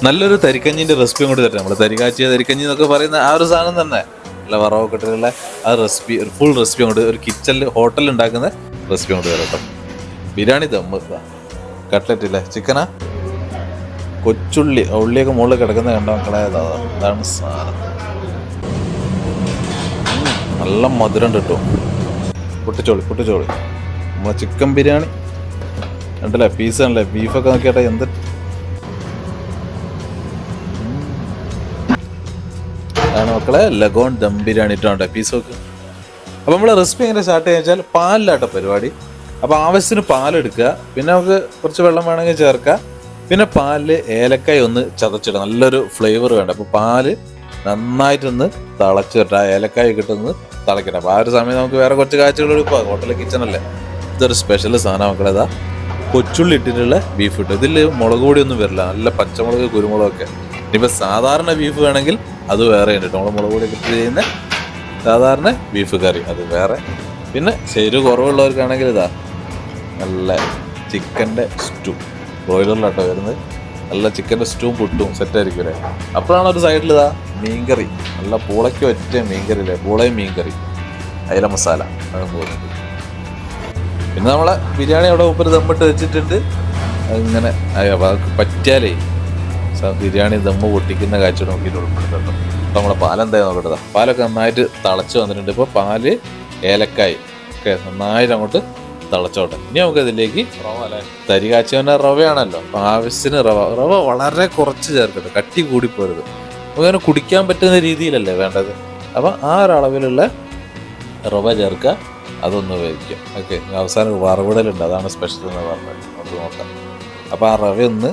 നല്ലൊരു തരിക്കഞ്ഞിൻ്റെ റെസിപ്പി കൂടി തരാം. നമ്മൾ തരികാച്ചിയ തരിക്കഞ്ഞി എന്നൊക്കെ പറയുന്ന ആ ഒരു സാധനം തന്നെ നല്ല വറവൊക്കെ ഇട്ടിട്ടുള്ള ആ റെസിപ്പി, ഒരു ഫുൾ റെസിപ്പി കൊണ്ട് ഒരു കിച്ചണിൽ ഹോട്ടലിൽ ഉണ്ടാക്കുന്ന റെസിപ്പി കൊണ്ട് തരാം കേട്ടോ. ബിരിയാണി ദമ്മ്, കട്ട്ലറ്റ് ഇല്ലേ, ചിക്കനാ, കൊച്ചുള്ളി, ഉള്ളിയൊക്കെ മുകളിൽ കിടക്കുന്ന കണ്ട മക്കളെ, അതാണ് സാധനം. നല്ല മധുരം കിട്ടും. പൊട്ടിച്ചോളി നമ്മളെ ചിക്കൻ ബിരിയാണി ഉണ്ടല്ലേ, പീസാണല്ലേ, ബീഫൊക്കെ നോക്കിയാട്ടെ എന്ത് ആണ് മക്കളെ. ലഗോൺ ദം ബിരിയാണി ഇട്ടാണ്ട് പീസ് നോക്ക്. അപ്പോൾ നമ്മൾ റെസിപ്പി എങ്ങനെ സ്റ്റാർട്ട് ചെയ്യുക വെച്ചാൽ പാലിലാട്ടോ പരിപാടി. അപ്പോൾ ആവശ്യത്തിന് പാലെടുക്കുക, പിന്നെ നമുക്ക് കുറച്ച് വെള്ളം വേണമെങ്കിൽ ചേർക്കാം. പിന്നെ പാലിൽ ഏലക്കായ ഒന്ന് ചതച്ചിടുക, നല്ലൊരു ഫ്ലേവർ വേണ്ട. അപ്പോൾ പാല് നന്നായിട്ടൊന്ന് തിളച്ചിട്ട് ആ ഏലക്കായ കിട്ടുന്നത് തിളക്കട്ടെ. അപ്പോൾ ആ ഒരു സമയം നമുക്ക് വേറെ കുറച്ച് കാഴ്ചകൾ ഇപ്പോൾ ഹോട്ടലിൽ കിച്ചണല്ലേ. ഇതൊരു സ്പെഷ്യൽ സാധനം മക്കളെ. ഇതാ കൊച്ചുള്ളി ഇട്ടിട്ടുള്ള ബീഫ് ഇട്ടു. ഇതിൽ മുളക് പൊടിയൊന്നും വരില്ല, നല്ല പച്ചമുളക് കുരുമുളകൊക്കെ. ഇനിയിപ്പോൾ സാധാരണ ബീഫ് വേണമെങ്കിൽ അത് വേറെ ഉണ്ട് കേട്ടോ. നമ്മൾ മുളക് പൊടി ഇട്ട് ചെയ്യുന്ന സാധാരണ ബീഫ് കറി അത് വേറെ. പിന്നെ ശരി കുറവുള്ളവർക്കാണെങ്കിൽ ഇതാ നല്ല ചിക്കൻ്റെ സ്റ്റൂ, ബ്രോയിലറിലാട്ടോ വരുന്നത്. നല്ല ചിക്കൻ്റെ സ്റ്റൂ പുട്ടും സെറ്റായിരിക്കും അല്ലേ. അപ്പോഴാണ് ഒരു സൈഡിൽ ഇതാ മീൻകറി, നല്ല പൂളയ്ക്ക് ഒറ്റ മീൻകറി അല്ലേ, പൂളയും മീൻകറി, അയില മസാല അതും പോകുന്നുണ്ട്. പിന്നെ നമ്മളെ ബിരിയാണി അവിടെ ഉപ്പിൽ ദമ്മിട്ട് വെച്ചിട്ടുണ്ട്. അതിങ്ങനെ പറ്റിയാലേ ബിരിയാണി ദമ്മ് പൊട്ടിക്കുന്ന കാഴ്ച നോക്കിയിട്ട് ഉൾപ്പെടുത്തുന്നുണ്ട്. അപ്പോൾ നമ്മളെ പാലെന്തായാലും നോക്കട്ടതാ. പാലൊക്കെ നന്നായിട്ട് തിളച്ച് വന്നിട്ടുണ്ട്. ഇപ്പോൾ പാല് ഏലക്കായ് ഒക്കെ നന്നായിട്ട് അങ്ങോട്ട് തിളച്ചോട്ടെ. ഇനി നമുക്ക് ഇതിലേക്ക് റവ അല്ലേ, തരി കാച്ചവൻ്റെ റവയാണല്ലോ, അപ്പോൾ ആവശ്യത്തിന് റവ വളരെ കുറച്ച് ചേർക്കട്ടെ, കട്ടി കൂടിപ്പോരുത്. നമുക്കങ്ങനെ കുടിക്കാൻ പറ്റുന്ന രീതിയിലല്ലേ വേണ്ടത്. അപ്പോൾ ആ ഒരളവിലുള്ള റവ ചേർക്കുക, അതൊന്ന് വേവിക്കുക. ഓക്കെ, അവസാനം വറവിടലുണ്ട്, അതാണ് സ്പെഷ്യൽ എന്ന് പറഞ്ഞത്, അത് നോക്കാം. അപ്പോൾ ആ റവ ഒന്ന്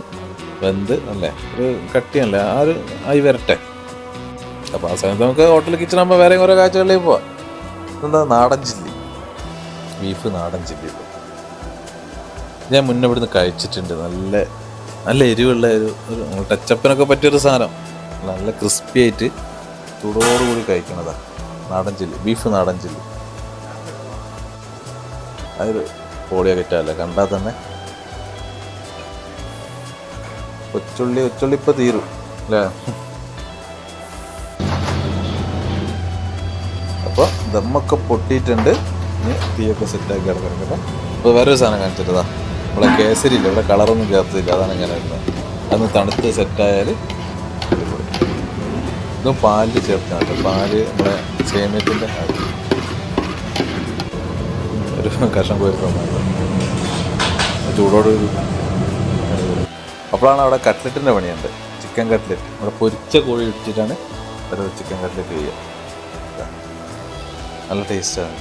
വെന്ത് അല്ലേ ഒരു കട്ടിയല്ലേ ആ ഒരു ആയി വരട്ടെ. അപ്പോൾ ആ സമയത്ത് നമുക്ക് ഹോട്ടൽ കിച്ചണാകുമ്പോൾ വേറെ ഓരോ കാഴ്ചകളിലേക്ക് പോവാം. എന്താ നാടൻ ചില്ലി, ബീഫ് നാടൻ ചില്ലി ഞാൻ മുന്നേ ഇവിടുന്ന് കഴിച്ചിട്ടുണ്ട്. നല്ല എരിവുള്ള ഒരു ടച്ചപ്പിനൊക്കെ പറ്റിയൊരു സാധനം, നല്ല ക്രിസ്പി ആയിട്ട് ചൂടോടുകൂടി കഴിക്കണതാണ് നാടൻ ചില്ലി, ബീഫ് നാടൻ ചില്ലി. അതൊരു പൊളിയാ കിട്ടാല്ലേ കണ്ടാൽ തന്നെ. കൊച്ചുള്ളി ഇപ്പോൾ തീരും അല്ലേ. അപ്പോൾ ദമ്മൊക്കെ പൊട്ടിയിട്ടുണ്ട്. ഇനി തീയൊക്കെ സെറ്റാക്കി കിടക്കണം. അപ്പോൾ വേറൊരു സാധനം കാണിച്ചിട്ടതാ, നമ്മളെ കേസരി ഇല്ല, ഇവിടെ കളറൊന്നും ചേർത്തില്ല, അതാണ് ഇങ്ങനെ വരുന്നത്. അതൊന്ന് തണുത്ത് സെറ്റായാൽ ഇതും പാലിൽ ചേർക്കാനുണ്ട്. പാല് നമ്മളെ സേമിയത്തിൻ്റെ ഒരു കഷ്ണം കോരിട്ടുണ്ട്, ചൂടോട്. അപ്പോഴാണ് അവിടെ കട്ട്ലറ്റിൻ്റെ പണിയുണ്ട്, ചിക്കൻ കട്ട്ലറ്റ്. അവിടെ പൊരിച്ച കോഴി ഇട്ടിട്ടാണ് ഒരു ചിക്കൻ കട്ട്ലറ്റ് ചെയ്യുക. നല്ല ടേസ്റ്റാണ്,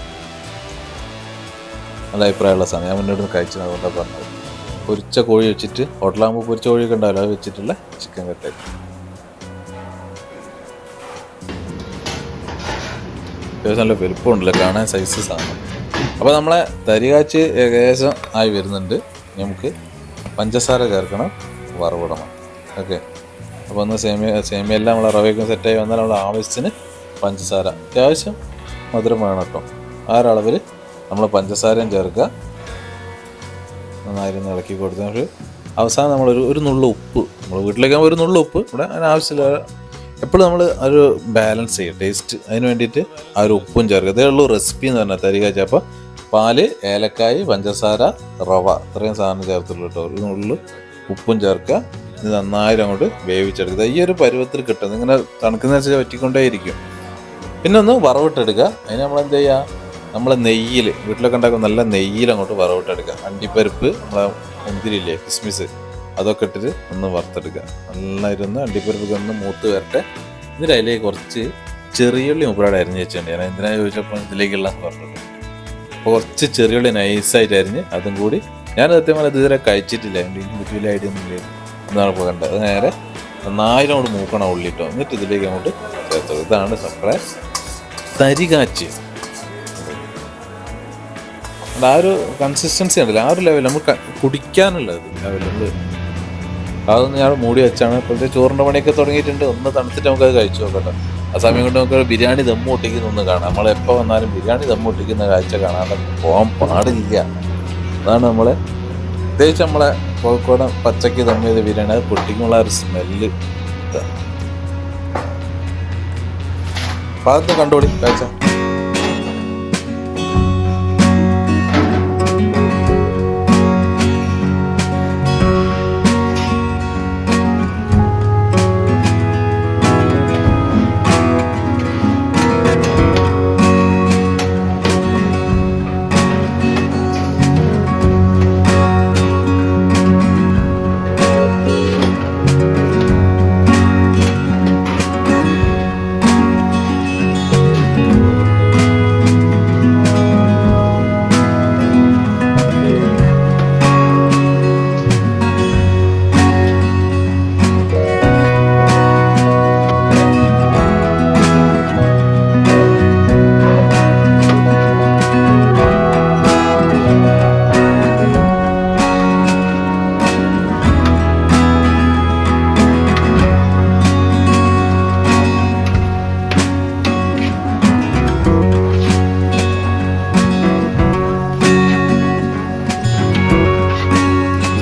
നല്ല അഭിപ്രായമുള്ള സാധനം. ഞാൻ മുന്നോട്ട് കഴിച്ചത്, അതുകൊണ്ടാണ് പറഞ്ഞത്. പൊരിച്ച കോഴി വെച്ചിട്ട്, ഹോട്ടലാകുമ്പോൾ പൊരിച്ച കോഴിയൊക്കെ ഉണ്ടാവില്ല, അത് വെച്ചിട്ടുള്ള ചിക്കൻ കട്ട്ലറ്റ്. അത്യാവശ്യം നല്ല വലുപ്പമുണ്ടല്ലോ, കാണാൻ സൈസ് സാധനം. അപ്പോൾ നമ്മളെ തരികാച്ച് ഏകദേശം ആയി വരുന്നുണ്ട്. നമുക്ക് പഞ്ചസാര ചേർക്കണം, വറവിടണം. ഓക്കെ, അപ്പോൾ ഒന്ന് സേമിയെല്ലാം നമ്മളെ റവയൊക്കെ സെറ്റായി വന്നാൽ നമ്മൾ ആവശ്യത്തിന് പഞ്ചസാര, അത്യാവശ്യം മധുരം വേണം കേട്ടോ. ആ ഒരളവിൽ നമ്മൾ പഞ്ചസാരയും ചേർക്കുക, നന്നായിരുന്നു ഇളക്കി കൊടുത്തതിന് അവസാനം നമ്മളൊരു നുള്ള ഉപ്പ്, നമ്മൾ വീട്ടിലേക്കാകുമ്പോൾ ഒരു നുള്ള ഉപ്പ്, ഇവിടെ അതിന് ആവശ്യമില്ല. എപ്പോഴും നമ്മൾ ഒരു ബാലൻസ് ചെയ്യും ടേസ്റ്റ്, അതിന് വേണ്ടിയിട്ട് ആ ഒരു ഉപ്പും ചേർക്കുക. ഇതേ ഉള്ളൂ റെസിപ്പി എന്ന് പറഞ്ഞാൽ തരികാച്ച. അപ്പോൾ പാല്, ഏലക്കായ്, പഞ്ചസാര, റവ, ഇത്രയും സാധനം ചേർത്തുള്ളൂ കേട്ടോ. ഒരു നുള്ളിൽ ഉപ്പും ചേർക്കുക. ഇത് നന്നായിട്ട് അങ്ങോട്ട് വേവിച്ചെടുക്കുക. ഈ ഒരു പരുവത്തിൽ കിട്ടും. ഇങ്ങനെ തണുക്കുന്ന വെച്ചാൽ വറ്റിക്കൊണ്ടേയിരിക്കും. പിന്നെ ഒന്ന് വറവിട്ടെടുക്കുക. അതിന് നമ്മളെന്ത് ചെയ്യുക, നമ്മളെ നെയ്യിൽ, വീട്ടിലൊക്കെ ഉണ്ടാക്കുമ്പോൾ നല്ല നെയ്യിൽ അങ്ങോട്ട് വറവിട്ടെടുക്കുക. അണ്ടിപ്പരിപ്പ്, നമ്മളെ മുന്തിരിയില്ലേ, കിസ്മിസ്, അതൊക്കെ ഇട്ടിട്ട് ഒന്ന് വറുത്തെടുക്കുക. നന്നായിരുന്ന് അണ്ടിപ്പരിപ്പൊക്കെ ഒന്ന് മൂത്ത് വരട്ടെ. എന്നിട്ട് അതിലേക്ക് കുറച്ച് ചെറിയുള്ളി മുപ്പടാട് അരിഞ്ഞ് വെച്ചിട്ടുണ്ട്. ഞാൻ എന്തിനാ ചോദിച്ചപ്പോൾ ഇതിലേക്കുള്ള പറഞ്ഞിട്ടുണ്ട്. അപ്പോൾ കുറച്ച് ചെറിയുള്ളി നൈസായിട്ട് അരിഞ്ഞ് അതും കൂടി, ഞാൻ സത്യം പറഞ്ഞാൽ ഇതുവരെ കഴിച്ചിട്ടില്ല, എൻ്റെ വലിയ ഐഡിയ ഒന്നുമില്ല, എന്നാണ് ഇപ്പോൾ കണ്ടത്. അത് നേരെ നന്നായിരം അങ്ങോട്ട് മൂക്കണം ഉള്ളിട്ടോ. എന്നിട്ട് ഇതിലേക്ക് അങ്ങോട്ട് ചേർത്തത്. ഇതാണ് നമ്മളെ തരികാച്ച്. ആ ഒരു കൺസിസ്റ്റൻസി ഉണ്ടല്ലോ, ആ ഒരു ലെവൽ നമുക്ക് കുടിക്കാനുള്ളത് ലെവലുണ്ട്. അതൊന്ന് ഞാൻ മൂടി വെച്ചാണ്. ഇപ്പോഴത്തെ ചോറിൻ്റെ പണിയൊക്കെ തുടങ്ങിയിട്ടുണ്ട്. ഒന്ന് തണുത്തിട്ട് നമുക്കത് കഴിച്ചു നോക്കട്ടെ. ആ സമയം കൊണ്ട് നമുക്ക് ബിരിയാണി ദമ്മ് പൊട്ടിക്കുന്ന ഒന്ന് കാണാം. നമ്മളെപ്പോൾ വന്നാലും ബിരിയാണി ദമ്മ് പൊട്ടിക്കുന്ന കാഴ്ച കാണാതെ പോകാൻ പാടില്ല. അതാണ് നമ്മളെ പ്രത്യേകിച്ച് നമ്മളെ കോഴിക്കോട് പച്ചക്ക് ദം ചെയ്ത ബിരിയാണി അത് പൊട്ടിക്കുള്ള ഒരു സ്മെല്ല്. അപ്പം അതൊന്ന് കണ്ടോളി കാഴ്ച.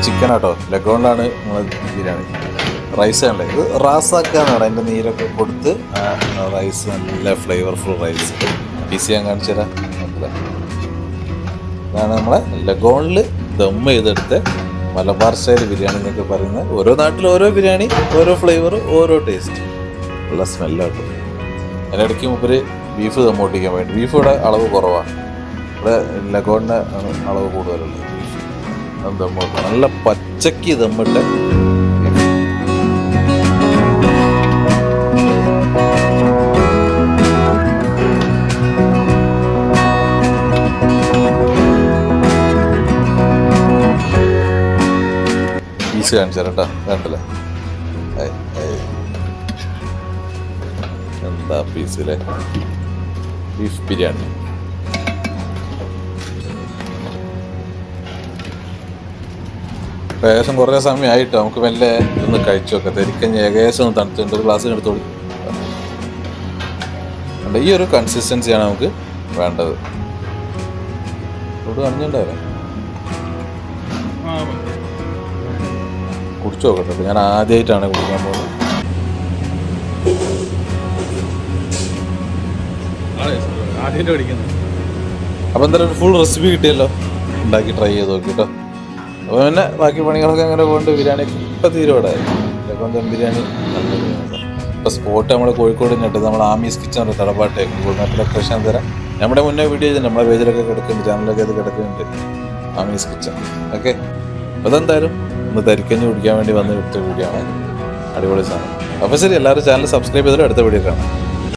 ചിക്കനാട്ടോ, ലഗോണിലാണ് നമ്മൾ ബിരിയാണി. റൈസ് ആണല്ലേ ഇത് റാസാക്കുക എന്ന് പറയാം. അതിൻ്റെ നീരൊക്കെ കൊടുത്ത് റൈസ് നല്ല ഫ്ലേവർഫുൾ റൈസ് പീസ് ഞാൻ കാണിച്ചു തരാം. ഇതാണ് നമ്മളെ ലഗോണിൽ ദം ചെയ്തെടുത്ത് മലബാർ സ്റ്റൈൽ ബിരിയാണി എന്നൊക്കെ പറയുന്നത്. ഓരോ നാട്ടിൽ ഓരോ ബിരിയാണി, ഓരോ ഫ്ലേവർ, ഓരോ ടേസ്റ്റ്, ഉള്ള സ്മെല്ലാട്ടോ. അതിനിടയ്ക്ക് മുമ്പ് ബീഫ് ദം പൊട്ടിക്കാൻ വേണ്ടി, ബീഫ് ഇവിടെ അളവ് കുറവാണ്, ഇവിടെ ലഗോണിന് അളവ് കൂടുതലുള്ളത്. ദമ്മിട്ട് നല്ല പച്ചക്ക് ദമ്മിട്ട് പീസ് കാണിച്ചു തരാം കേട്ടോ. കണ്ടല്ലേ എന്താ പീസിലെ ബീഫ് ബിരിയാണി. ഏകദേശം കുറേ സമയമായിട്ട് നമുക്ക് മെല്ലെ ഇതൊന്ന് കഴിച്ചു നോക്കാം. തെരിക്കഞ്ഞ് ഏകദേശം ഒന്ന് തണുത്തുണ്ട്. ഒരു ഗ്ലാസ് എടുത്തോളൂ. ഈ ഒരു കൺസിസ്റ്റൻസിയാണ് നമുക്ക് വേണ്ടത്. ഇവിടെ കണിഞ്ഞുണ്ടാവില്ല, കുടിച്ചു നോക്കട്ടെ. ഞാൻ ആദ്യമായിട്ടാണ് കുടിക്കാൻ പോകുന്നത്. അപ്പം എന്തായാലും ഒരു ഫുൾ റെസിപ്പി കിട്ടിയല്ലോ, ഉണ്ടാക്കി ട്രൈ ചെയ്ത് നോക്കി കേട്ടോ. അപ്പോൾ പിന്നെ ബാക്കി പണികളൊക്കെ അങ്ങനെ പോകേണ്ട. ബിരിയാണി ഇപ്പം തീരുവിടെ ലഗോൺ ദം ബിരിയാണി. ഇപ്പോൾ സ്പോട്ട് നമ്മൾ കോഴിക്കോട് തന്നെയുണ്ട്. നമ്മൾ ആമീസ് കിച്ചൺ ഉണ്ട്, തടപ്പാട്ടെ. ഗൂഗിൾ മാപ്പ് ലൊക്കേഷൻ തരാം. നമ്മുടെ മുന്നേ വീഡിയോ ചെയ്തിട്ടുണ്ട്, നമ്മുടെ പേജിലൊക്കെ കിടക്കുന്നുണ്ട്, ചാനലൊക്കെ അത് കിടക്കുന്നുണ്ട്, ആമീസ് കിച്ചൺ. ഓക്കെ, അപ്പോൾ അതെന്തായാലും ഒന്ന് തരിക്കഞ്ഞ് കുടിക്കാൻ വേണ്ടി വന്ന് കിട്ടിയ വീഡിയോ ആണ്. അടിപൊളി സാധനം. അപ്പോൾ ശരി, എല്ലാവരും ചാനൽ സബ്സ്ക്രൈബ് ചെയ്താലും അടുത്ത വീഡിയോ കാണാം.